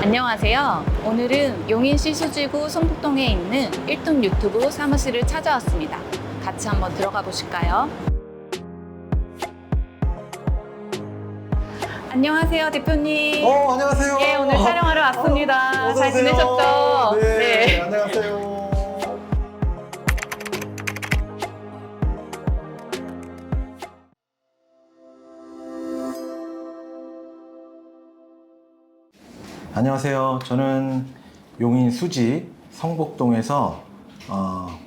안녕하세요. 오늘은 용인시 수지구 성북동에 있는 1동 유튜브 사무실을 찾아왔습니다. 같이 한번 들어가 보실까요? 안녕하세요, 대표님. 안녕하세요. 예, 오늘 촬영하러 왔습니다. 잘 지내셨죠? 네, 안녕하세요. 안녕하세요. 저는 용인 수지 성북동에서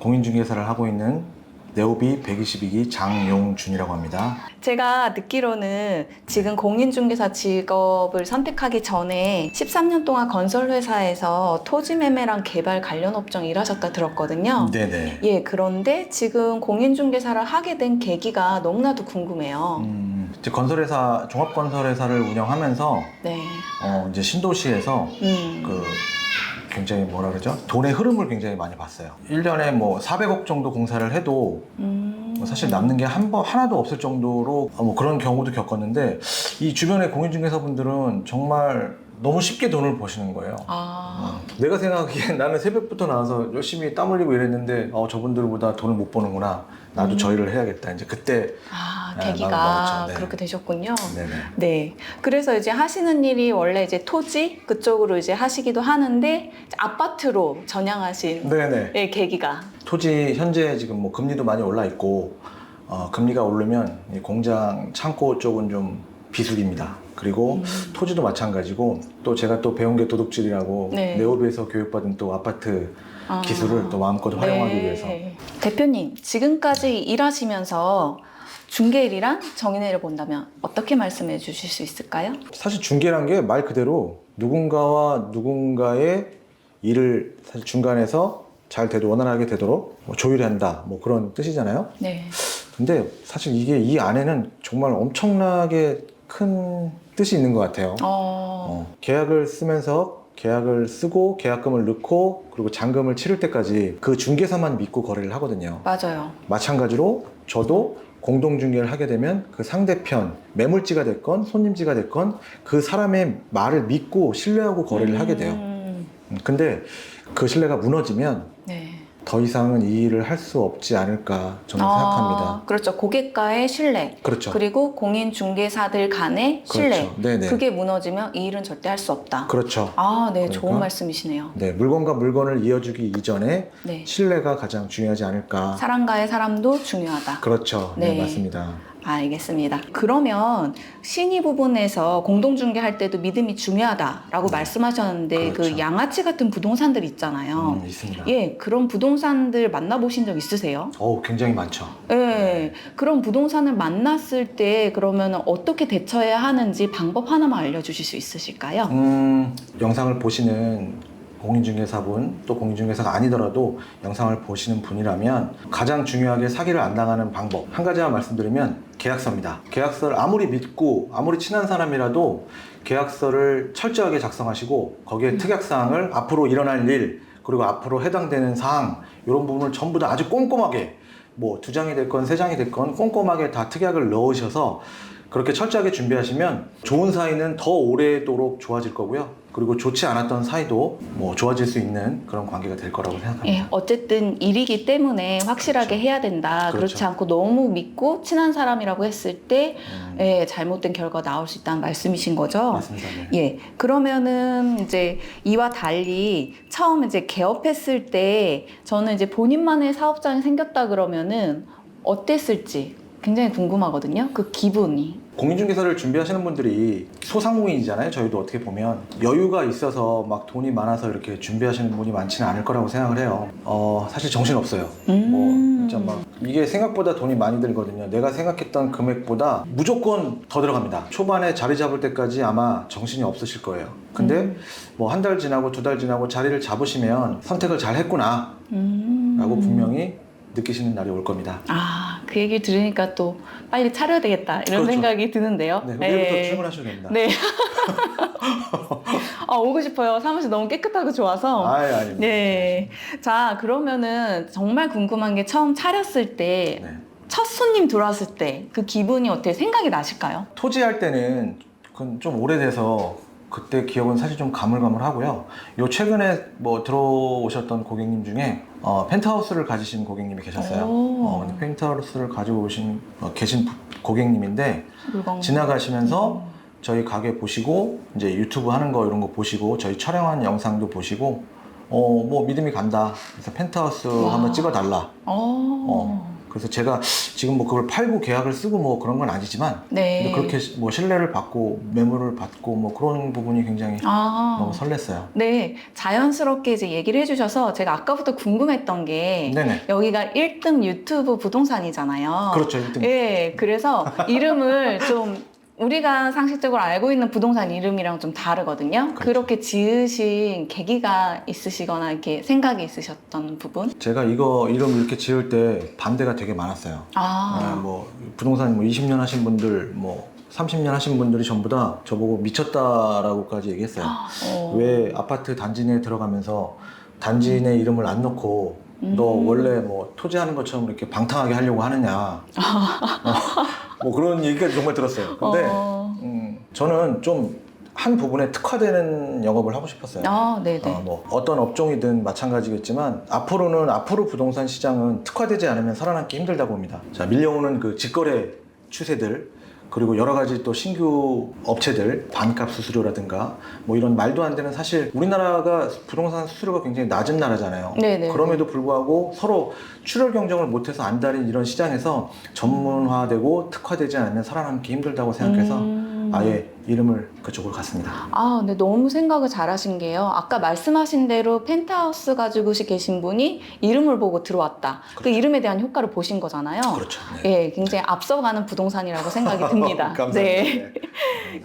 공인중개사를 하고 있는 네오비 122기 장용준이라고 합니다. 제가 듣기로는 지금 공인중개사 직업을 선택하기 전에 13년 동안 건설회사에서 토지 매매랑 개발 관련 업종 일하셨다 들었거든요. 네네. 예, 그런데 지금 공인중개사를 하게 된 계기가 너무나도 궁금해요. 이제 건설회사, 종합건설회사를 운영하면서 네. 이제 신도시에서 굉장히 뭐라 그러죠? 돈의 흐름을 굉장히 많이 봤어요. 1년에 뭐 400억 정도 공사를 해도 뭐 사실 남는 게 하나도 없을 정도로 뭐 그런 경우도 겪었는데, 이 주변의 공인중개사분들은 정말 너무 쉽게 돈을 버시는 거예요. 내가 생각하기엔 나는 새벽부터 나와서 열심히 땀 흘리고 이랬는데 저분들보다 돈을 못 버는구나. 나도 저 일을 해야겠다. 이제 그때 계기가 네. 그렇게 되셨군요. 네네. 네. 그래서 이제 하시는 일이 원래 이제 토지 그쪽으로 이제 하시기도 하는데 아파트로 전향하신 네네. 네, 계기가. 토지 현재 지금 뭐 금리도 많이 올라 있고 금리가 오르면 이 공장 창고 쪽은 좀 비수기입니다. 그리고 토지도 마찬가지고, 또 제가 또 배운 게 도둑질이라고 네. 네오비에서 교육받은 또 아파트 기술을 또 마음껏 활용하기 위해서. 대표님, 지금까지 일하시면서 중개일이란 정의를 본다면 어떻게 말씀해 주실 수 있을까요? 사실 중개란 게 말 그대로 누군가와 누군가의 일을 사실 중간에서 잘 원활하게 되도록 뭐 조율한다, 뭐 그런 뜻이잖아요. 네. 근데 사실 이게 이 안에는 정말 엄청나게 큰 뜻이 있는 것 같아요. 계약을 쓰면서 계약을 쓰고 계약금을 넣고 그리고 잔금을 치를 때까지 그 중개사만 믿고 거래를 하거든요. 맞아요. 마찬가지로 저도 공동중개를 하게 되면 그 상대편, 매물지가 됐건 손님지가 됐건 그 사람의 말을 믿고 신뢰하고 거래를 하게 돼요. 근데 그 신뢰가 무너지면 네. 더 이상은 이 일을 할 수 없지 않을까 저는 생각합니다. 그렇죠. 고객과의 신뢰. 그렇죠. 그리고 공인중개사들 간의 신뢰. 그렇죠. 네네. 그게 무너지면 이 일은 절대 할 수 없다. 그렇죠. 네. 그러니까, 좋은 말씀이시네요. 네, 물건과 물건을 이어주기 이전에 네. 신뢰가 가장 중요하지 않을까. 사람과의 사람도 중요하다. 그렇죠. 네, 네. 맞습니다. 알겠습니다. 그러면 신의 부분에서 공동중개할 때도 믿음이 중요하다라고 말씀하셨는데 그렇죠. 그 양아치 같은 부동산들 있잖아요. 있습니다. 예, 그런 부동산들 만나보신 적 있으세요? 굉장히 많죠. 예, 그런 부동산을 만났을 때 그러면 어떻게 대처해야 하는지 방법 하나만 알려주실 수 있으실까요? 영상을 보시는 공인중개사분, 또 공인중개사가 아니더라도 영상을 보시는 분이라면 가장 중요하게 사기를 안 당하는 방법 한 가지만 말씀드리면 계약서입니다. 계약서를 아무리 믿고 아무리 친한 사람이라도 계약서를 철저하게 작성하시고 거기에 특약사항을 앞으로 일어날 일, 그리고 앞으로 해당되는 사항, 이런 부분을 전부 다 아주 꼼꼼하게, 뭐 2장이 됐건 3장이 됐건 꼼꼼하게 다 특약을 넣으셔서 그렇게 철저하게 준비하시면 좋은 사이는 더 오래도록 좋아질 거고요. 그리고 좋지 않았던 사이도 뭐 좋아질 수 있는 그런 관계가 될 거라고 생각합니다. 예, 어쨌든 일이기 때문에 확실하게 그렇죠. 해야 된다. 그렇죠. 그렇지 않고 너무 믿고 친한 사람이라고 했을 때 잘못된 결과가 나올 수 있다는 말씀이신 거죠? 맞습니다. 네. 예, 그러면은 이제 이와 달리 처음 이제 개업했을 때 저는 이제 본인만의 사업장이 생겼다 그러면은 어땠을지 굉장히 궁금하거든요. 그 기분이. 공인중개사를 준비하시는 분들이 소상공인이잖아요. 저희도 어떻게 보면 여유가 있어서 막 돈이 많아서 이렇게 준비하시는 분이 많지는 않을 거라고 생각을 해요. 사실 정신 없어요. 뭐 진짜 막 이게 생각보다 돈이 많이 들거든요. 내가 생각했던 금액보다 무조건 더 들어갑니다. 초반에 자리 잡을 때까지 아마 정신이 없으실 거예요. 근데 뭐 한 달 지나고 2달 지나고 자리를 잡으시면 선택을 잘 했구나 라고 분명히 느끼시는 날이 올 겁니다. 그 얘기 들으니까 또 빨리 차려야 되겠다 이런 그렇죠. 생각이 드는데요. 네, 내일부터 출근하셔도 됩니다. 네. 오고 싶어요. 사무실 너무 깨끗하고 좋아서. 아닙니다. 네. 자, 그러면은 정말 궁금한 게 처음 차렸을 때, 첫 손님 들어왔을 때 그 기분이 어떻게 생각이 나실까요? 토지할 때는 그건 좀 오래돼서 그때 기억은 사실 좀 가물가물하고요. 요 최근에 뭐 들어오셨던 고객님 중에 펜트하우스를 가지신 고객님이 계셨어요. 근데 펜트하우스를 가지고 계신 고객님인데 물건 지나가시면서 저희 가게 보시고 이제 유튜브 하는 거 이런 거 보시고 저희 촬영한 영상도 보시고 뭐 믿음이 간다. 그래서 펜트하우스 한번 찍어달라. 그래서 제가 지금 뭐 그걸 팔고 계약을 쓰고 뭐 그런 건 아니지만 네. 근데 그렇게 뭐 신뢰를 받고 매물을 받고 뭐 그런 부분이 굉장히 너무 설렜어요. 네, 자연스럽게 이제 얘기를 해주셔서 제가 아까부터 궁금했던 게 네네. 여기가 1등 유튜브 부동산이잖아요. 그렇죠. 1등. 네, 그래서 이름을 좀 우리가 상식적으로 알고 있는 부동산 이름이랑 좀 다르거든요. 그렇죠. 그렇게 지으신 계기가 있으시거나 이렇게 생각이 있으셨던 부분? 제가 이거 이름 이렇게 지을 때 반대가 되게 많았어요. 뭐 부동산 뭐 20년 하신 분들 뭐 30년 하신 분들이 전부 다 저보고 미쳤다라고까지 얘기했어요. 왜 아파트 단지 내에 들어가면서 단지 내 이름을 안 넣고 너 원래 뭐 토지하는 것처럼 이렇게 방탕하게 하려고 하느냐. 뭐 그런 얘기까지 정말 들었어요. 근데 저는 좀 한 부분에 특화되는 영업을 하고 싶었어요. 네네. 뭐 어떤 업종이든 마찬가지겠지만 앞으로 부동산 시장은 특화되지 않으면 살아남기 힘들다고 봅니다. 자, 밀려오는 그 직거래 추세들 그리고 여러 가지 또 신규 업체들 반값 수수료라든가 뭐 이런 말도 안 되는 사실 우리나라가 부동산 수수료가 굉장히 낮은 나라잖아요. 네네. 그럼에도 불구하고 서로 출혈 경쟁을 못해서 안달인 이런 시장에서 전문화되고 특화되지 않으면 살아남기 힘들다고 생각해서 아예 이름을 그쪽으로 갔습니다. 근데 너무 생각을 잘하신 게요. 아까 말씀하신 대로 펜트하우스 가지고 계신 분이 이름을 보고 들어왔다. 그 이름에 대한 효과를 보신 거잖아요. 그렇죠. 네, 굉장히 앞서가는 부동산이라고 생각이 듭니다. 감사합니다. 네.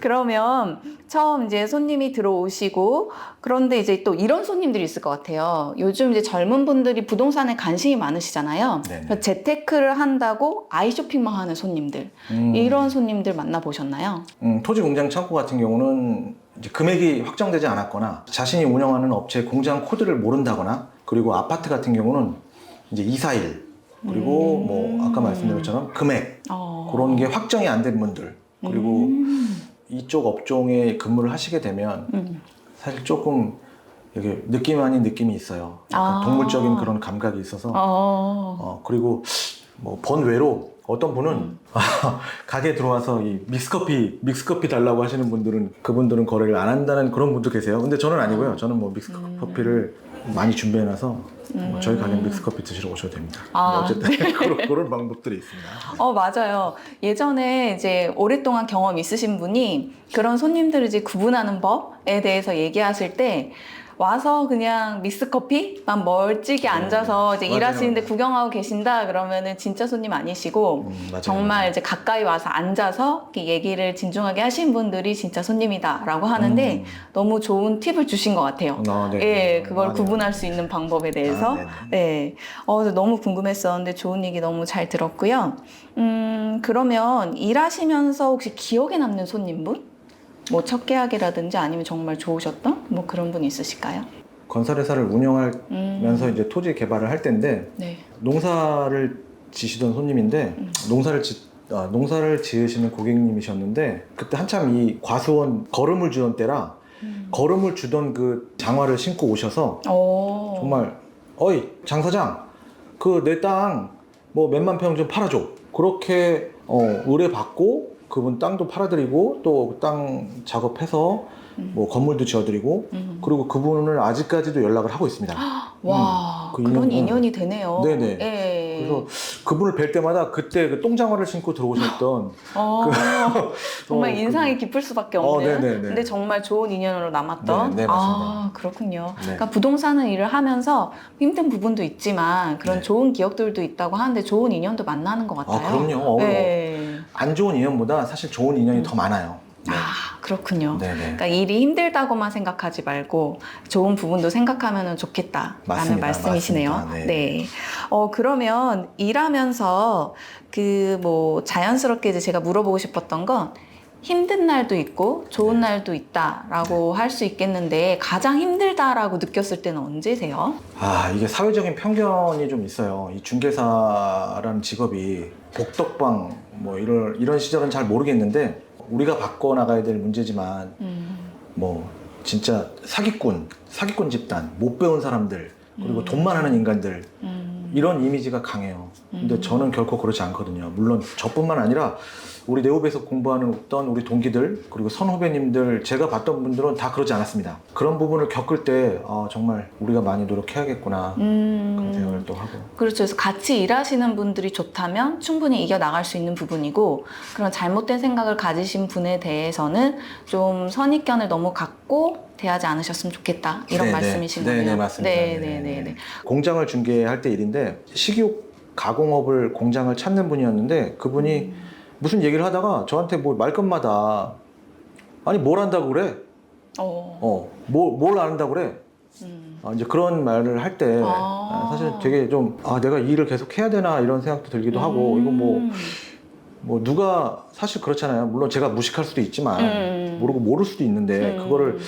그러면 처음 이제 손님이 들어오시고 그런데 이제 또 이런 손님들이 있을 것 같아요. 요즘 이제 젊은 분들이 부동산에 관심이 많으시잖아요. 네네. 재테크를 한다고 아이쇼핑만 하는 손님들. 이런 손님들 만나보셨나요? 토지 공장 창고 같은 경우는 이제 금액이 확정되지 않았거나 자신이 운영하는 업체 공장 코드를 모른다거나 그리고 아파트 같은 경우는 이제 241 그리고 뭐 아까 말씀드린 것처럼 금액 그런 게 확정이 안 된 분들 그리고 이쪽 업종에 근무를 하시게 되면 사실 조금 이렇게 느낌 아닌 느낌이 있어요. 약간 동물적인 그런 감각이 있어서 그리고 뭐 번외로 어떤 분은 가게 들어와서 이 믹스커피 달라고 하시는 분들은 그분들은 거래를 안 한다는 그런 분도 계세요. 근데 저는 아니고요. 저는 뭐 믹스커피를 많이 준비해놔서 뭐 저희 가게 믹스커피 드시러 오셔도 됩니다. 어쨌든 그런 방법들이 있습니다. 맞아요. 예전에 이제 오랫동안 경험 있으신 분이 그런 손님들을 이제 구분하는 법에 대해서 얘기하실 때 와서 그냥 믹스커피만 멀찍이 앉아서 이제 맞아요. 일하시는데 구경하고 계신다 그러면은 진짜 손님 아니시고 맞아요. 정말 이제 가까이 와서 앉아서 이렇게 얘기를 진중하게 하신 분들이 진짜 손님이다라고 하는데 너무 좋은 팁을 주신 것 같아요. 예, 그걸 구분할 수 있는 방법에 대해서. 네. 너무 궁금했었는데 좋은 얘기 너무 잘 들었고요. 그러면 일하시면서 혹시 기억에 남는 손님분? 뭐 첫 계약이라든지 아니면 정말 좋으셨던 뭐 그런 분 있으실까요? 건설회사를 운영하면서 이제 토지 개발을 할 때인데 네. 농사를 지시던 손님인데 농사를 지으시는 고객님이셨는데 그때 한참 이 과수원 걸음을 주던 때라 걸음을 주던 그 장화를 신고 오셔서 정말 어이 장 사장 그 내 땅 뭐 몇만 평 좀 팔아줘 그렇게 의뢰받고 그분 땅도 팔아드리고 또 땅 작업해서 뭐 건물도 지어드리고 그리고 그분을 아직까지도 연락을 하고 있습니다. 와, 그런 인연이 되네요. 네네. 예. 그래서 그분을 뵐 때마다 그때 그 똥장화를 신고 들어오셨던 정말 인상이 깊을 수밖에 없는. 네네네. 근데 정말 좋은 인연으로 남았던. 네, 맞습니다. 그렇군요. 네. 그러니까 부동산은 일을 하면서 힘든 부분도 있지만 그런 좋은 기억들도 있다고 하는데 좋은 인연도 만나는 것 같아요. 그럼요. 네. 안 좋은 인연보다 사실 좋은 인연이 더 많아요. 네. 그렇군요. 네네. 그러니까 일이 힘들다고만 생각하지 말고 좋은 부분도 생각하면 좋겠다라는 맞습니다. 말씀이시네요. 맞습니다. 네. 네. 그러면 일하면서 그 뭐 자연스럽게 이제 제가 물어보고 싶었던 건 힘든 날도 있고 좋은 날도 있다라고 할 수 있겠는데 가장 힘들다라고 느꼈을 때는 언제세요? 이게 사회적인 편견이 좀 있어요. 이 중개사라는 직업이 복덕방 뭐 이런 시절은 잘 모르겠는데 우리가 바꿔 나가야 될 문제지만 뭐 진짜 사기꾼 집단, 못 배운 사람들, 그리고 돈만 하는 인간들 이런 이미지가 강해요. 근데 저는 결코 그렇지 않거든요. 물론 저뿐만 아니라 우리 네오베에서 공부하는 어떤 우리 동기들 그리고 선후배님들 제가 봤던 분들은 다 그러지 않았습니다. 그런 부분을 겪을 때 정말 우리가 많이 노력해야겠구나 그런 생각을 또 하고. 그렇죠. 그래서 같이 일하시는 분들이 좋다면 충분히 이겨나갈 수 있는 부분이고 그런 잘못된 생각을 가지신 분에 대해서는 좀 선입견을 너무 갖고 대하지 않으셨으면 좋겠다 이런 네네. 말씀이신 거네요. 네네 맞습니다. 네네네. 공장을 중개할 때 일인데 식이욕 가공업을 공장을 찾는 분이었는데 그분이 무슨 얘기를 하다가 저한테 뭐 말끝마다 아니 뭘 한다고 그래? 뭘 안다고 그래? 이제 그런 말을 할 때 사실 되게 좀 내가 이 일을 계속 해야 되나 이런 생각도 들기도 하고 이거 뭐 누가 사실 그렇잖아요. 물론 제가 무식할 수도 있지만 모르고 모를 수도 있는데 그거를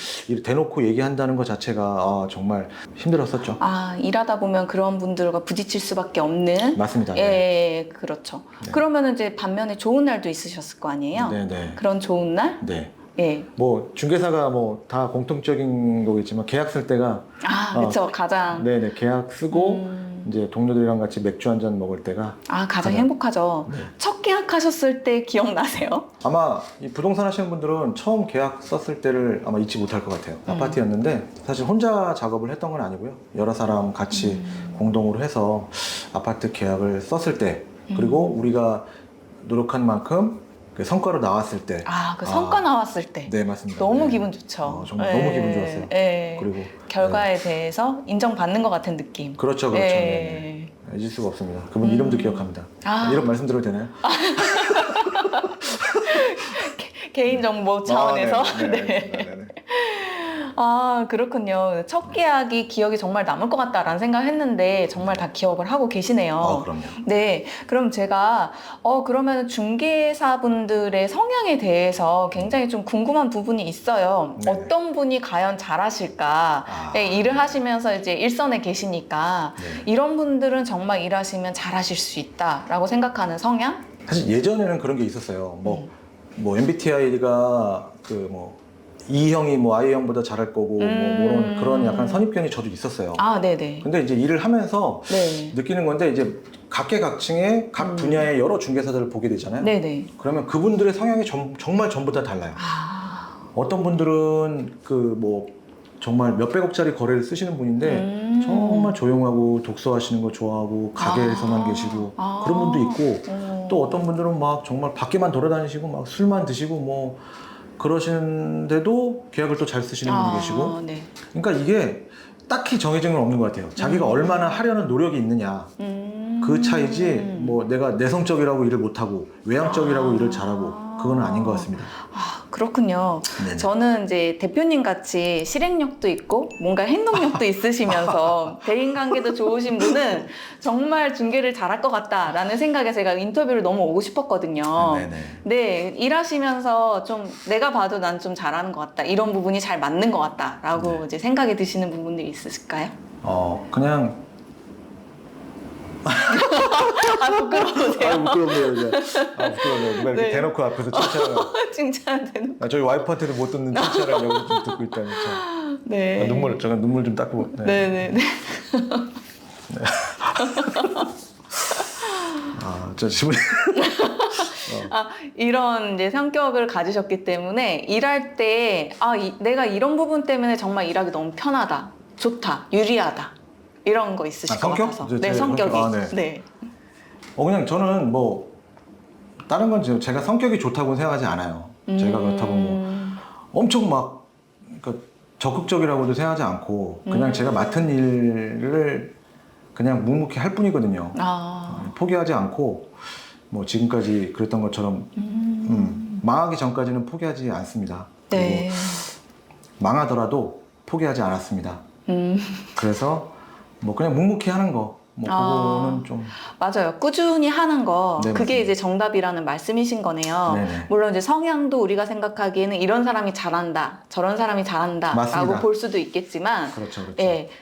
대놓고 얘기한다는 것 자체가 정말 힘들었었죠. 일하다 보면 그런 분들과 부딪힐 수밖에 없는. 맞습니다. 예, 그렇죠. 네. 그러면 이제 반면에 좋은 날도 있으셨을 거 아니에요? 네네. 그런 좋은 날? 네. 예. 뭐 중개사가 뭐 다 공통적인 거겠지만 계약 쓸 때가 그렇죠. 가장. 네네 계약 쓰고 이제 동료들이랑 같이 맥주 한 잔 먹을 때가 가장 행복하죠. 네. 첫 계약하셨을 때 기억나세요? 아마 이 부동산 하시는 분들은 처음 계약 썼을 때를 아마 잊지 못할 것 같아요. 아파트였는데 사실 혼자 작업을 했던 건 아니고요. 여러 사람 같이 공동으로 해서 아파트 계약을 썼을 때 그리고 우리가 노력한 만큼 그 성과로 나왔을 때 그 성과 나왔을 때. 네 맞습니다. 너무 네. 기분 좋죠. 정말 너무 기분 좋았어요. 그리고 결과에 대해서 인정받는 것 같은 느낌. 그렇죠. 네. 잊을 수가 없습니다. 그분 이름도 기억합니다. 이름 말씀드려도 되나요? 개인정보 차원에서. 네. 그렇군요. 첫 계약이 기억이 정말 남을 것 같다라는 생각을 했는데 정말 다 기억을 하고 계시네요. 그럼요. 네, 그럼 제가 그러면 중개사분들의 성향에 대해서 굉장히 좀 궁금한 부분이 있어요. 네. 어떤 분이 과연 잘하실까? 일을 하시면서 이제 일선에 계시니까 이런 분들은 정말 일하시면 잘하실 수 있다라고 생각하는 성향? 사실 예전에는 그런 게 있었어요. 뭐 MBTI가 E형이 I형보다 잘할 거고 그런 약간 선입견이 저도 있었어요. 네네. 근데 이제 일을 하면서 느끼는 건데 이제 각계각층의 각 분야의 여러 중개사들을 보게 되잖아요. 네네. 그러면 그분들의 성향이 정말 전부 다 달라요. 어떤 분들은 정말 몇백억짜리 거래를 쓰시는 분인데 정말 조용하고 독서하시는 거 좋아하고 가게에서만 계시고 그런 분도 있고 또 어떤 분들은 막 정말 밖에만 돌아다니시고 막 술만 드시고 그러시는데도 계약을 또 잘 쓰시는 분이 계시고 그러니까 이게 딱히 정해진 건 없는 것 같아요. 자기가 얼마나 하려는 노력이 있느냐 그 차이지 내가 내성적이라고 일을 못하고 외향적이라고 일을 잘하고 그건 아닌 것 같습니다. 그렇군요. 네네. 저는 이제 대표님 같이 실행력도 있고 뭔가 행동력도 있으시면서 대인관계도 좋으신 분은 정말 중개를 잘할 것 같다라는 생각에 제가 인터뷰를 너무 오고 싶었거든요. 네, 일하시면서 좀 내가 봐도 난 좀 잘하는 것 같다. 이런 부분이 잘 맞는 것 같다라고 이제 생각이 드시는 부분들이 있으실까요? 그냥 부끄러우세요? 부끄럽네요. 부끄럽네요. 누가 이렇게 대놓고 앞에서 칭찬을 칭찬되는. 저희 와이프한테도 못 듣는 칭찬을 여기 좀 듣고 있다니 참. 네. 눈물 좀 닦고. 네네네. 저 질문. 이런 이제 성격을 가지셨기 때문에 일할 때 내가 이런 부분 때문에 정말 일하기 너무 편하다, 좋다, 유리하다 이런 거 있으실 것 성격? 같아서. 네, 성격이. 네. 그냥 저는 다른 건 제가 성격이 좋다고 생각하지 않아요. 제가 그렇다고 엄청 그러니까 적극적이라고도 생각하지 않고 그냥 제가 맡은 일을 그냥 묵묵히 할 뿐이거든요. 포기하지 않고 지금까지 그랬던 것처럼 망하기 전까지는 포기하지 않습니다. 네. 그리고 망하더라도 포기하지 않았습니다. 그래서 그냥 묵묵히 하는 거 그거는 좀 맞아요. 꾸준히 하는 거 네, 그게 맞습니다. 이제 정답이라는 말씀이신 거네요. 네네. 물론 이제 성향도 우리가 생각하기에는 이런 사람이 잘한다, 저런 사람이 잘한다 맞습니다. 라고 볼 수도 있겠지만 그렇죠.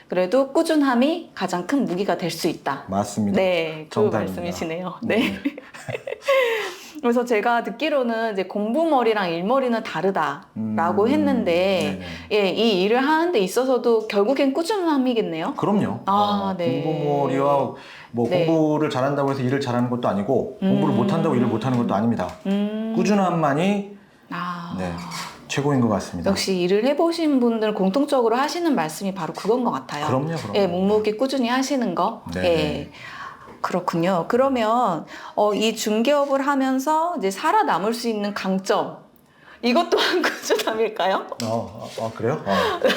그래도 꾸준함이 가장 큰 무기가 될 수 있다. 맞습니다. 네, 그 정답입니다. 말씀이시네요. 네. 그래서 제가 듣기로는 이제 공부머리랑 일머리는 다르다라고 했는데, 네네. 예, 이 일을 하는 데 있어서도 결국엔 꾸준함이겠네요. 그럼요. 아, 네. 공부머리와 뭐 네. 공부를 잘한다고 해서 일을 잘하는 것도 아니고 공부를 못한다고 일을 못하는 것도 아닙니다. 꾸준함만이 아. 네, 최고인 것 같습니다. 역시 일을 해보신 분들 공통적으로 하시는 말씀이 바로 그건 것 같아요. 그럼요. 예, 묵묵히 꾸준히 하시는 거. 네. 예. 그렇군요. 그러면 이 중개업을 하면서 이제 살아남을 수 있는 강점, 이것 또한 꾸준함일까요? 그래요? 네.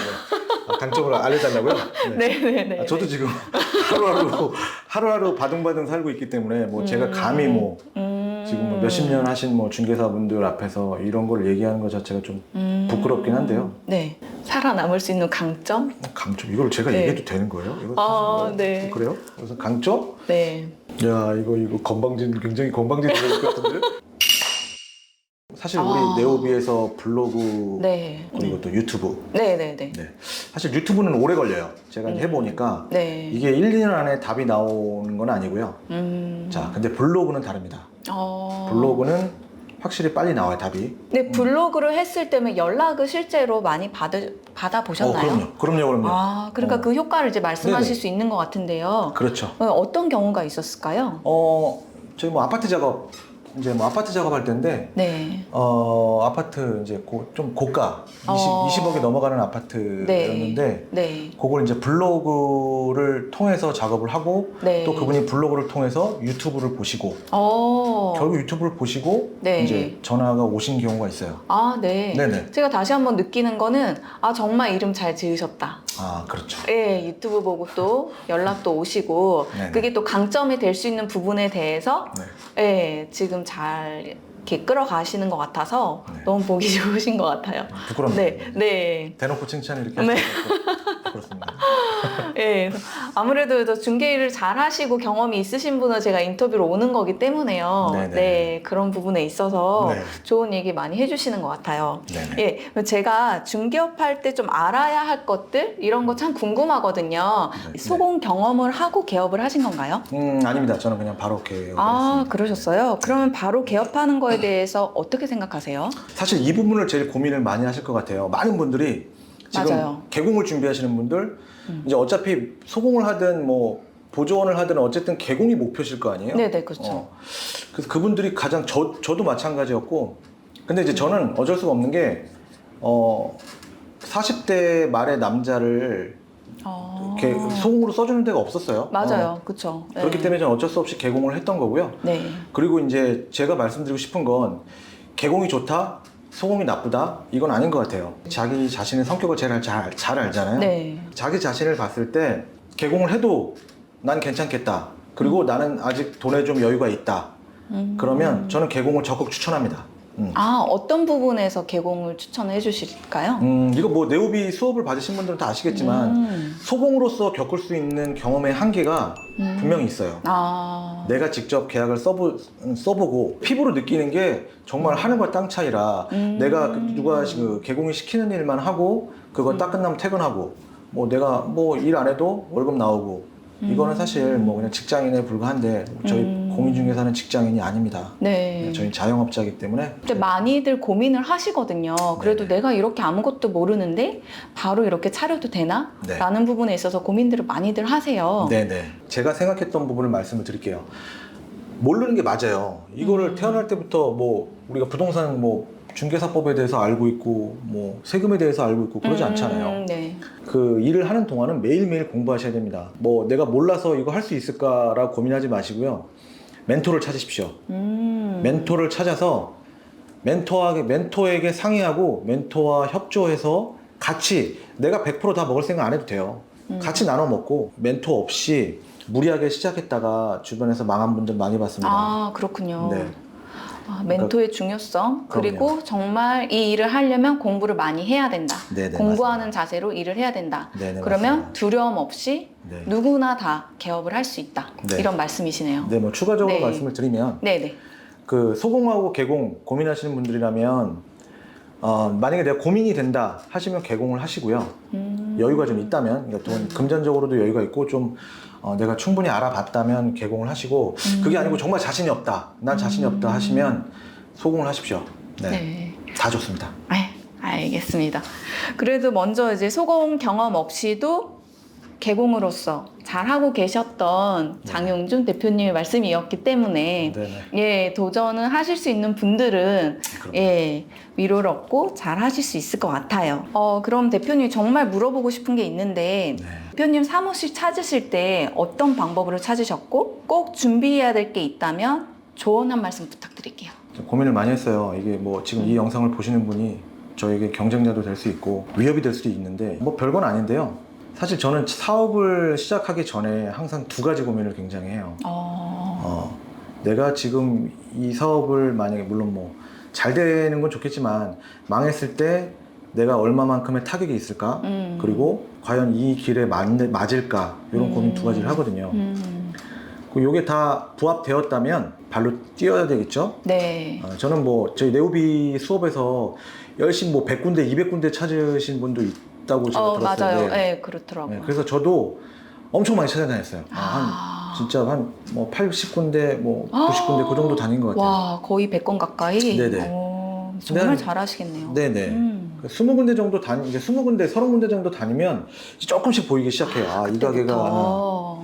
강점을 알려달라고요? 네네네. 저도 지금 하루하루 바둥바둥 살고 있기 때문에 뭐 제가 감히 뭐 지금 뭐 몇십 년 하신 뭐 중개사분들 앞에서 이런 걸 얘기하는 것 자체가 좀 부끄럽긴 한데요. 네. 살아남을 수 있는 강점? 강점 이걸 제가 네. 얘기해도 되는 거예요? 이거 네. 그래요? 그래서 강점? 네. 야 이거 건방진 굉장히 건방진 얘기일 것 같은데. 사실 우리 네오비에서 블로그 네. 그리고 또 유튜브 네네네. 네. 사실 유튜브는 오래 걸려요. 제가 이제 해보니까 네. 이게 1, 2년 안에 답이 나오는 건 아니고요. 자, 근데 블로그는 다릅니다. 블로그는 확실히 빨리 나와요, 답이. 네, 블로그를 했을 때면 연락을 실제로 많이 받아보셨나요? 그럼요. 아, 그러니까 그 효과를 이제 말씀하실 네네. 수 있는 것 같은데요. 그렇죠. 어떤 경우가 있었을까요? 저희 뭐 아파트 작업할 때인데, 네. 아파트 이제 좀 고가, 20억이 넘어가는 아파트였는데, 네. 그걸 이제 블로그를 통해서 작업을 하고, 네. 또 그분이 블로그를 통해서 유튜브를 보시고, 결국 유튜브를 보시고, 네. 이제 전화가 오신 경우가 있어요. 아, 네. 네네. 제가 다시 한번 느끼는 거는, 정말 이름 잘 지으셨다. 아, 그렇죠. 예, 유튜브 보고 또 연락도 오시고, 네네. 그게 또 강점이 될 수 있는 부분에 대해서, 네. 예, 지금 잘 이렇게 끌어가시는 것 같아서 네. 너무 보기 좋으신 것 같아요. 부끄럽네요. 네. 대놓고 칭찬을 이렇게 네. 하시니까 부끄럽습니다. 예, 아무래도 저 중개 일을 잘 하시고 경험이 있으신 분은 제가 인터뷰로 오는 거기 때문에요. 네네. 네, 그런 부분에 있어서 네. 좋은 얘기 많이 해주시는 것 같아요. 네네. 예, 제가 중개업 할 때 좀 알아야 할 것들 이런 거 참 궁금하거든요. 네. 소공 경험을 하고 개업을 하신 건가요? 아닙니다. 저는 그냥 바로 개업을 아, 했습니다. 그러셨어요? 그러면 바로 개업하는 거에 대해서 어떻게 생각하세요? 사실 이 부분을 제일 고민을 많이 하실 것 같아요. 많은 분들이 지금 맞아요. 개공을 준비하시는 분들 이제 어차피 소공을 하든 뭐 보조원을 하든 어쨌든 개공이 목표실 거 아니에요? 네네, 그렇죠. 그래서 그분들이 가장 저도 마찬가지였고 근데 이제 저는 어쩔 수가 없는 게 40대 말의 남자를 이렇게 소공으로 써주는 데가 없었어요. 맞아요, 그렇죠. 네. 그렇기 때문에 저는 어쩔 수 없이 개공을 했던 거고요. 네. 그리고 이제 제가 말씀드리고 싶은 건 개공이 좋다, 소공이 나쁘다 이건 아닌 것 같아요. 자기 자신의 성격을 제일 잘 알잖아요. 네. 자기 자신을 봤을 때 개공을 해도 난 괜찮겠다. 그리고 나는 아직 돈에 좀 여유가 있다. 그러면 저는 개공을 적극 추천합니다. 어떤 부분에서 개공을 추천해 주실까요? 이거 뭐 네오비 수업을 받으신 분들은 다 아시겠지만 소공으로서 겪을 수 있는 경험의 한계가 분명히 있어요. 내가 직접 계약을 써보고 피부로 느끼는 게 정말 하늘과 땅 차이라 내가 누가 그 개공이 시키는 일만 하고 그거 딱 끝나면 퇴근하고 뭐 내가 뭐 일 안 해도 월급 나오고 이거는 사실 뭐 그냥 직장인에 불과한데 저희 공인중개사는 직장인이 아닙니다. 네. 저희 자영업자이기 때문에 근데 많이들 고민을 하시거든요. 그래도 네네. 내가 이렇게 아무것도 모르는데 바로 이렇게 차려도 되나? 네. 라는 부분에 있어서 고민들을 많이들 하세요. 네네. 제가 생각했던 부분을 말씀을 드릴게요. 모르는 게 맞아요. 이거를 태어날 때부터 뭐 우리가 부동산 뭐 중개사법에 대해서 알고 있고 뭐 세금에 대해서 알고 있고 그러지 않잖아요. 네. 그 일을 하는 동안은 매일매일 공부하셔야 됩니다. 뭐 내가 몰라서 이거 할 수 있을까라고 고민하지 마시고요. 멘토를 찾으십시오. 멘토를 찾아서 멘토에게 상의하고 멘토와 협조해서 같이 내가 100% 다 먹을 생각 안 해도 돼요. 같이 나눠 먹고 멘토 없이 무리하게 시작했다가 주변에서 망한 분들 많이 봤습니다. 그렇군요. 네. 멘토의 중요성, 그리고 그럼요. 정말 이 일을 하려면 공부를 많이 해야 된다. 네네, 공부하는 자세로 일을 해야 된다. 네네, 그러면 맞습니다. 두려움 없이 네. 누구나 다 개업을 할 수 있다. 네. 이런 말씀이시네요. 네, 뭐 추가적으로 네. 말씀을 드리면 네네. 그 소공하고 개공 고민하시는 분들이라면 만약에 내가 고민이 된다 하시면 개공을 하시고요. 여유가 좀 있다면, 그러니까 돈 금전적으로도 여유가 있고 좀 내가 충분히 알아봤다면 개공을 하시고, 그게 아니고 정말 자신이 없다, 난 자신이 없다 하시면 소공을 하십시오. 네, 네. 다 좋습니다. 알겠습니다. 그래도 먼저 이제 소공 경험 없이도 개공으로서 잘하고 계셨던 장용준 대표님의 말씀이었기 때문에 네네. 예, 도전을 하실 수 있는 분들은 그럼요. 예, 위로를 얻고 잘 하실 수 있을 것 같아요. 그럼 대표님 정말 물어보고 싶은 게 있는데 네. 대표님 사무실 찾으실 때 어떤 방법으로 찾으셨고 꼭 준비해야 될 게 있다면 조언 한 말씀 부탁드릴게요. 좀 고민을 많이 했어요. 이게 뭐 지금 이 영상을 보시는 분이 저에게 경쟁자도 될 수 있고 위협이 될 수도 있는데 뭐 별건 아닌데요. 사실 저는 사업을 시작하기 전에 항상 두 가지 고민을 굉장히 해요. 내가 지금 이 사업을 만약에 물론 뭐 잘 되는 건 좋겠지만 망했을 때 내가 얼마만큼의 타격이 있을까? 그리고 과연 이 길에 맞을까? 이런 고민 두 가지를 하거든요. 그리고 이게 다 부합되었다면 발로 뛰어야 되겠죠? 네. 저는 뭐 저희 네오비 수업에서 열심히 뭐 100군데, 200군데 찾으신 분도 있다고 제가 들었어요. 맞아요. 네. 네, 그렇더라고요. 네, 그래서 저도 엄청 많이 찾아다녔어요. 진짜 한 뭐 80군데, 뭐 90군데 그 정도 다닌 것 같아요. 와, 거의 100건 가까이? 네네. 정말 잘하시겠네요. 네네. 20군데 정도 이제 20군데, 30군데 정도 다니면 조금씩 보이기 시작해요. 이 가게가.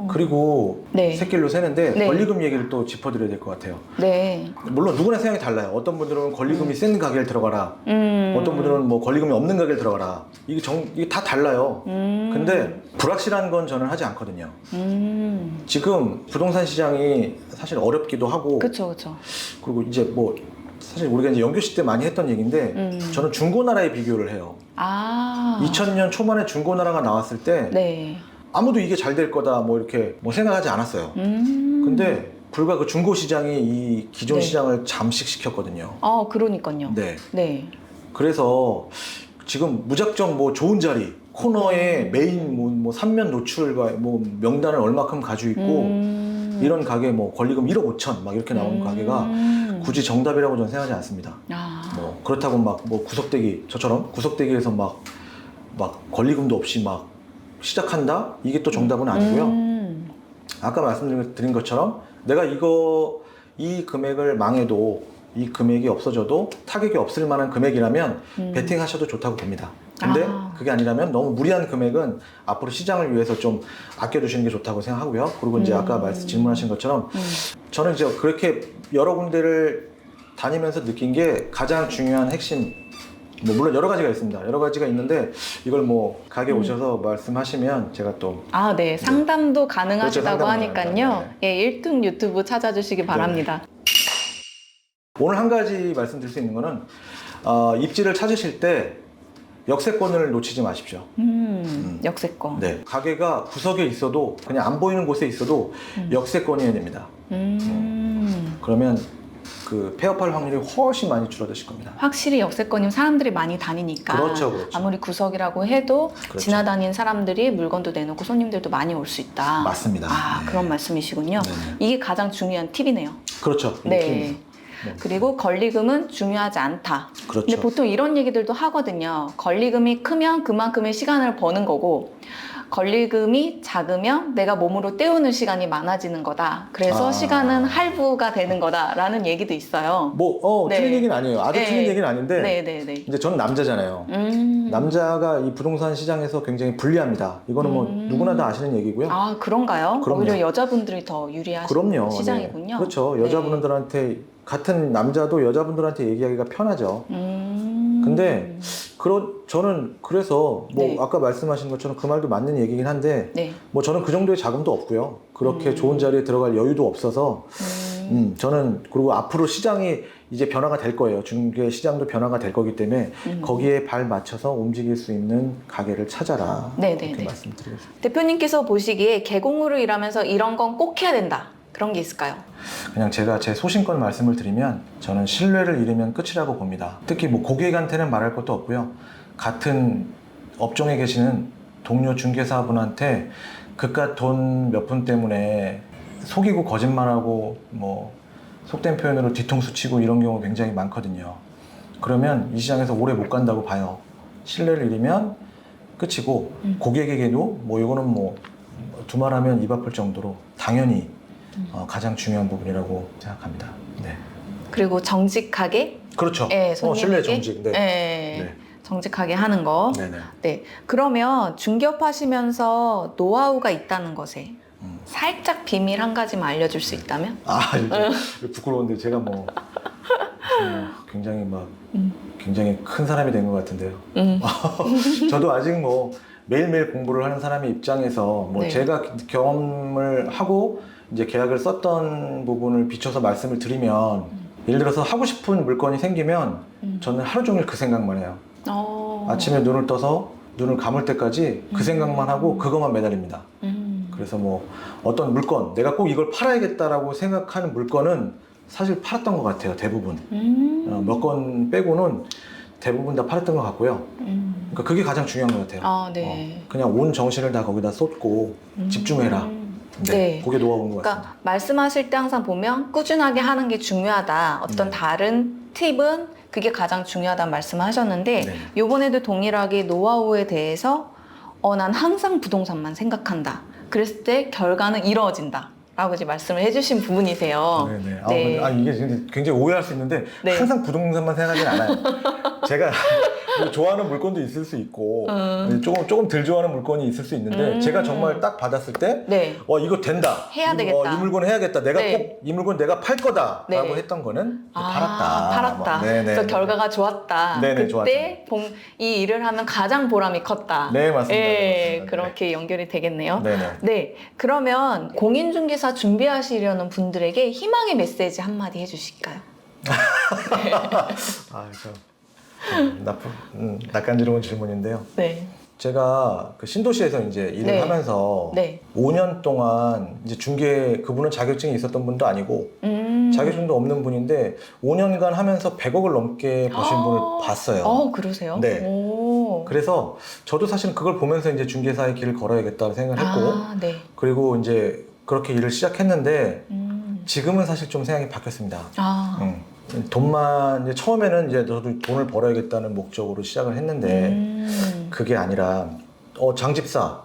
그리고 네. 새길로 새는데 네. 권리금 얘기를 또 짚어드려야 될 것 같아요. 네. 물론 누구나 생각이 달라요. 어떤 분들은 권리금이 센 가게를 들어가라. 어떤 분들은 뭐 권리금이 없는 가게를 들어가라. 이게 다 달라요. 근데 불확실한 건 저는 하지 않거든요. 지금 부동산 시장이 사실 어렵기도 하고. 그쵸, 그쵸. 그리고 이제 뭐 사실 우리가 이제 연교시 때 많이 했던 얘기인데 저는 중고나라에 비교를 해요. 2000년 초반에 중고나라가 나왔을 때 네. 아무도 이게 잘 될 거다 뭐 이렇게 뭐 생각하지 않았어요. 근데 불과 그 중고 시장이 이 기존 네. 시장을 잠식시켰거든요. 그러니까요. 네. 네. 그래서 지금 무작정 뭐 좋은 자리 코너에 메인 뭐 3면 노출과 뭐 명단을 얼마큼 가지고 있고 이런 가게 뭐 권리금 1억 5천 막 이렇게 나오는 가게가 굳이 정답이라고 저는 생각하지 않습니다. 뭐 그렇다고 막 뭐 구석대기 저처럼 구석대기에서 막 권리금도 없이 막 시작한다? 이게 또 정답은 아니고요. 아까 말씀드린 것처럼 내가 이 금액을 망해도 이 금액이 없어져도 타격이 없을 만한 금액이라면 베팅하셔도 좋다고 봅니다. 근데 그게 아니라면 너무 무리한 금액은 앞으로 시장을 위해서 좀 아껴두시는 게 좋다고 생각하고요. 그리고 이제 아까 질문하신 것처럼 저는 이제 그렇게 여러 군데를 다니면서 느낀 게 가장 중요한 핵심 뭐 물론 여러 가지가 있습니다. 여러 가지가 있는데 이걸 뭐 가게 오셔서 말씀하시면 제가 또 네. 상담도 가능하시다고 그렇죠, 하니까요. 예, 1등 유튜브 찾아주시기 바랍니다. 오늘 한 가지 말씀드릴 수 있는 거는 입지를 찾으실 때 역세권을 놓치지 마십시오. 역세권. 네. 가게가 구석에 있어도 그냥 안 보이는 곳에 있어도 역세권이어야 됩니다. 그러면 그 폐업할 확률이 훨씬 많이 줄어드실 겁니다. 확실히 역세권이면 사람들이 많이 다니니까 그렇죠, 그렇죠. 아무리 구석이라고 해도 그렇죠. 지나다니는 사람들이 물건도 내놓고 손님들도 많이 올 수 있다. 맞습니다. 네. 그런 말씀이시군요. 네네. 이게 가장 중요한 팁이네요. 그렇죠. 네. 네. 그리고 권리금은 중요하지 않다. 그렇죠. 근데 보통 이런 얘기들도 하거든요. 권리금이 크면 그만큼의 시간을 버는 거고 권리금이 작으면 내가 몸으로 때우는 시간이 많아지는 거다. 그래서 시간은 할부가 되는 거다라는 얘기도 있어요. 뭐 네. 틀린 얘기는 아니에요. 아주 네. 틀린 얘기는 아닌데 네네네. 이제 저는 남자잖아요. 남자가 이 부동산 시장에서 굉장히 불리합니다. 이거는 뭐 누구나 다 아시는 얘기고요. 그런가요? 그럼요. 오히려 여자분들이 더 유리하신 그럼요. 시장이군요. 네. 그렇죠. 네. 여자분들한테 같은 남자도 여자분들한테 얘기하기가 편하죠. 근데 저는 그래서 뭐 네. 아까 말씀하신 것처럼 그 말도 맞는 얘기긴 한데 네. 뭐 저는 그 정도의 자금도 없고요. 그렇게 좋은 자리에 들어갈 여유도 없어서 저는 그리고 앞으로 시장이 이제 변화가 될 거예요. 중개 시장도 변화가 될 거기 때문에 거기에 발 맞춰서 움직일 수 있는 가게를 찾아라. 네네네. 이렇게 말씀드리겠습니다. 대표님께서 보시기에 개공으로 일하면서 이런 건 꼭 해야 된다. 그런 게 있을까요? 그냥 제가 제 소신껏 말씀을 드리면 저는 신뢰를 잃으면 끝이라고 봅니다. 특히 뭐 고객한테는 말할 것도 없고요. 같은 업종에 계시는 동료 중개사분한테 그깟 돈 몇 푼 때문에 속이고 거짓말하고 뭐 속된 표현으로 뒤통수 치고 이런 경우 굉장히 많거든요. 그러면 이 시장에서 오래 못 간다고 봐요. 신뢰를 잃으면 끝이고 고객에게도 뭐 이거는 뭐 두말하면 입 아플 정도로 당연히 가장 중요한 부분이라고 생각합니다. 네. 그리고 정직하게 그렇죠. 예, 신뢰 손님에게 정직. 네. 예, 네. 정직하게 하는 거. 네네. 네. 그러면 중개업하시면서 노하우가 있다는 것에 살짝 비밀 한 가지만 알려줄 수 있다면? 이제 부끄러운데 제가 뭐 굉장히 막 굉장히 큰 사람이 된 것 같은데요. 저도 아직 뭐 매일매일 공부를 하는 사람의 입장에서 뭐 네. 제가 경험을 하고 이제 계약을 썼던 부분을 비춰서 말씀을 드리면 예를 들어서 하고 싶은 물건이 생기면 저는 하루 종일 그 생각만 해요. 아침에 눈을 떠서 눈을 감을 때까지 그 생각만 하고 그것만 매달립니다. 그래서 뭐 어떤 물건, 내가 꼭 이걸 팔아야겠다라고 생각하는 물건은 사실 팔았던 것 같아요, 대부분. 몇 건 빼고는 대부분 다 팔았던 것 같고요. 그러니까 그게 가장 중요한 것 같아요. 아, 네. 그냥 온 정신을 다 거기다 쏟고 집중해라. 네. 그게 노하우인 것 같습니다. 그러니까 말씀하실 때 항상 보면 꾸준하게 하는 게 중요하다. 어떤 네. 다른 팁은 그게 가장 중요하다는 말씀하셨는데 네. 요번에도 동일하게 노하우에 대해서 난 항상 부동산만 생각한다. 그랬을 때 결과는 이루어진다. 라고 이제 말씀을 해주신 부분이세요. 네네. 네. 이게 굉장히 오해할 수 있는데 네. 항상 부동산만 생각하진 않아요. 제가 좋아하는 물건도 있을 수 있고 조금 덜 좋아하는 물건이 있을 수 있는데 제가 정말 딱 받았을 때 네. 이거 된다. 해야 되겠다. 이 물건 해야겠다. 내가 네. 꼭 이 물건 내가 팔 거다라고 네. 했던 거는 팔았다. 팔았다. 네네. 그래서 결과가 좋았다. 네네, 그때 이 일을 하면 가장 보람이 컸다. 네, 맞습니다. 예, 맞습니다. 그렇게 연결이 되겠네요. 네네. 네, 그러면 공인중개사 준비하시려는 분들에게 희망의 메시지 한마디 해주실까요? 낯간지러운 질문인데요. 네. 제가 그 신도시에서 이제 일을 네. 하면서 네. 5년 동안 이제 그분은 자격증이 있었던 분도 아니고 자격증도 없는 분인데 5년간 하면서 100억을 넘게 버신 분을 봤어요. 그러세요? 네. 오. 그래서 저도 사실 그걸 보면서 이제 중개사의 길을 걸어야겠다고 생각을 했고 네. 그리고 이제 그렇게 일을 시작했는데 지금은 사실 좀 생각이 바뀌었습니다. 돈만 이제 처음에는 이제 저도 돈을 벌어야겠다는 목적으로 시작을 했는데 그게 아니라 장집사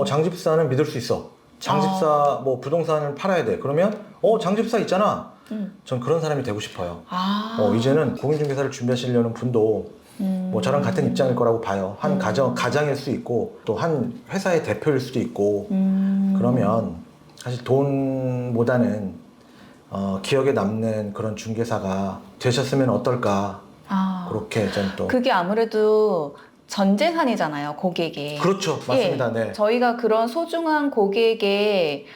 장집사는 믿을 수 있어. 장집사 뭐 부동산을 팔아야 돼. 그러면 장집사 있잖아. 전 그런 사람이 되고 싶어요. 이제는 공인중개사를 준비하시려는 분도 뭐 저랑 같은 입장일 거라고 봐요. 한 가장일 수 있고 또 한 회사의 대표일 수도 있고 그러면 사실 돈보다는 기억에 남는 그런 중개사가 되셨으면 어떨까. 그렇게 전 또. 그게 아무래도 전 재산이잖아요, 고객이. 그렇죠. 맞습니다. 예, 네. 저희가 그런 소중한 고객의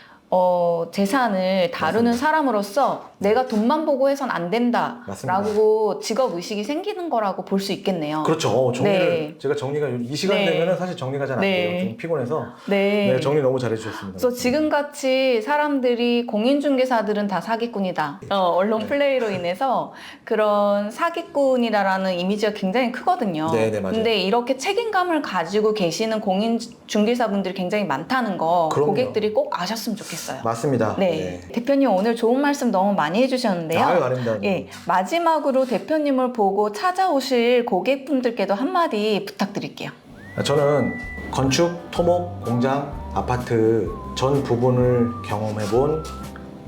재산을 다루는 맞습니다. 사람으로서 내가 돈만 보고 해선 안 된다라고 맞습니다. 직업 의식이 생기는 거라고 볼 수 있겠네요. 그렇죠. 네. 제가 정리가 이 시간 네. 되면은 사실 정리가 잘 안 네. 돼요. 좀 피곤해서. 네. 네, 정리 너무 잘해 주셨습니다. 그래서 지금같이 사람들이 공인중개사들은 다 사기꾼이다. 언론 네. 플레이로 인해서 그런 사기꾼이다라는 이미지가 굉장히 크거든요. 네, 네, 맞아요. 근데 이렇게 책임감을 가지고 계시는 공인중개사분들이 굉장히 많다는 거 그럼요. 고객들이 꼭 아셨으면 좋겠어요. 맞습니다. 네. 대표님 오늘 좋은 말씀 너무 많이 해주셨는데요. 아닙니다. 예, 마지막으로 대표님을 보고 찾아오실 고객분들께도 한마디 부탁드릴게요. 저는 건축, 토목, 공장, 아파트 전 부분을 경험해본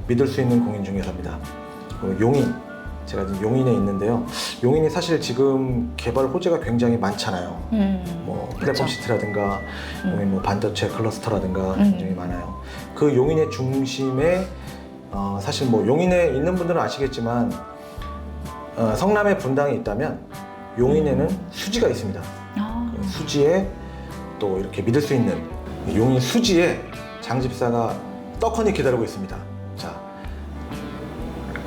믿을 수 있는 공인중개사입니다. 용인, 제가 지금 용인에 있는데요. 용인이 사실 지금 개발 호재가 굉장히 많잖아요. 뭐 플랫폼 시티라든가 용인 뭐 반도체 클러스터라든가 굉장히 많아요. 그 용인의 중심에 사실 뭐 용인에 있는 분들은 아시겠지만 성남에 분당이 있다면 용인에는 수지가 있습니다. 그 수지에 또 이렇게 믿을 수 있는 용인 수지에 장집사가 떡하니 기다리고 있습니다. 자,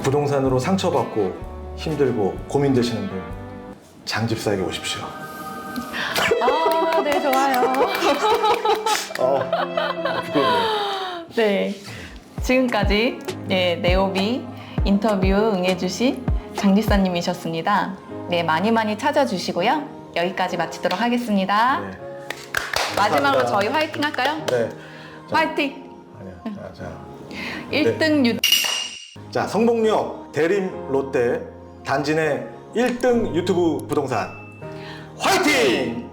부동산으로 상처받고 힘들고 고민되시는 분 장집사에게 오십시오. 네, 좋아요. 부끄럽네요. 네, 지금까지 네오비 인터뷰 응해주신 장집사님이셨습니다. 네, 많이 찾아주시고요. 여기까지 마치도록 하겠습니다. 네. 마지막으로 감사합니다. 저희 화이팅 할까요? 네. 화이팅! 아니야. 자, 1등 자, 성동역 대림 롯데 단지 내 1등 유튜브 부동산 화이팅!